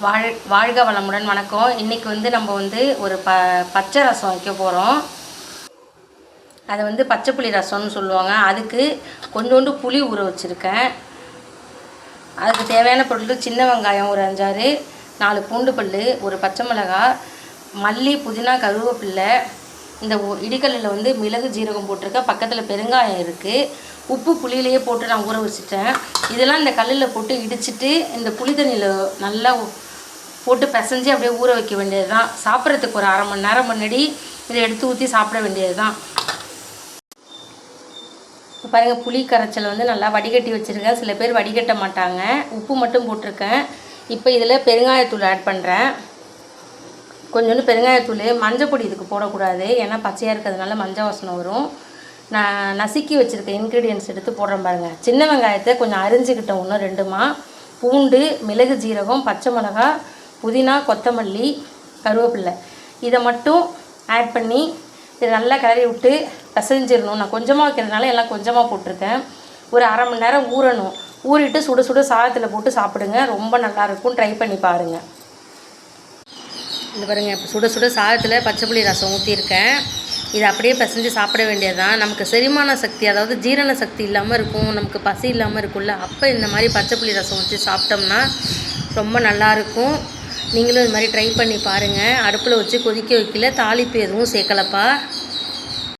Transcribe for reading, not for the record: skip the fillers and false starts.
வாழ்க வளமுடன். வணக்கம். இன்றைக்கி நம்ம ஒரு பச்சை ரசம் வைக்க போகிறோம். அதை பச்சை புளி ரசம்னு சொல்லுவாங்க. அதுக்கு கொஞ்சோண்டு புளி ஊற வச்சுருக்கேன். அதுக்கு தேவையான பொருட்கள் சின்ன வெங்காயம் ஒரு 5-6, 4 பூண்டு பல், ஒரு பச்சை மிளகாய், மல்லி, புதினா, கருவேப்பில்லை, இந்த இடிக்கல்லில் மிளகு ஜீரகம் போட்டிருக்கேன். பக்கத்தில் பெருங்காயம் இருக்குது. உப்பு புளியிலேயே போட்டு நான் ஊற வச்சுட்டேன். இதெல்லாம் இந்த கல்லில் போட்டு இடிச்சிட்டு இந்த புளி தண்ணியில் நல்லா போட்டு பிசைஞ்சு அப்படியே ஊற வைக்க வேண்டியது தான். சாப்பிட்றதுக்கு ஒரு அரை மணி நேரம் முன்னாடி இதை எடுத்து ஊற்றி சாப்பிட வேண்டியது தான். இப்போ பாருங்கள், புளி கரைச்சல் நல்லா வடிகட்டி வச்சுருக்கேன். சில பேர் வடிகட்ட மாட்டாங்க. உப்பு மட்டும் போட்டிருக்கேன். இப்போ இதில் பெருங்காயத்தூள் ஆட் பண்ணுறேன். கொஞ்சோண்டு பெருங்காயத்தூள். மஞ்சள் பொடி இதுக்கு போடக்கூடாது, ஏன்னா பச்சையாக இருக்கிறதுனால மஞ்சள் வாசனை வரும். நான் நசுக்கி வச்சுருக்கேன் இன்க்ரீடியன்ட்ஸ் எடுத்து போடுறேன் பாருங்கள். சின்ன வெங்காயத்தை கொஞ்சம் அரிஞ்சிக்கிட்டேன், 1-2மா. பூண்டு, மிளகு ஜீரகம், பச்சை மிளகாய், புதினா, கொத்தமல்லி, கருவேப்பில்லை, இதை மட்டும் ஆட் பண்ணி இதை நல்லா கிளறி விட்டு பிசைஞ்சிடணும். நான் கொஞ்சமாக வைக்கிறதுனால எல்லாம் கொஞ்சமாக போட்டிருக்கேன். ஒரு அரை மணி நேரம் ஊறணும். ஊறிட்டு சுட சுட சாதத்தில் போட்டு சாப்பிடுங்க, ரொம்ப நல்லாயிருக்கும். ட்ரை பண்ணி பாருங்கள். இந்த பாருங்கள், இப்போ சுட சுட சாதத்தில் பச்சை புளி ரசம் ஊற்றிருக்கேன். இதை அப்படியே பிசைஞ்சு சாப்பிட வேண்டியது தான். நமக்கு செரிமான சக்தி, அதாவது ஜீரண சக்தி இல்லாமல் இருக்கும், நமக்கு பசி இல்லாமல் இருக்கும்ல, அப்போ இந்த மாதிரி பச்சை புளி ரசம் வச்சு சாப்பிட்டோம்னா ரொம்ப நல்லாயிருக்கும். நீங்களும் இது மாதிரி ட்ரை பண்ணி பாருங்கள். அடுப்பில் வச்சு கொதிக்க வைக்கல, தாளிப்பு எதுவும் சேர்க்கலப்பா.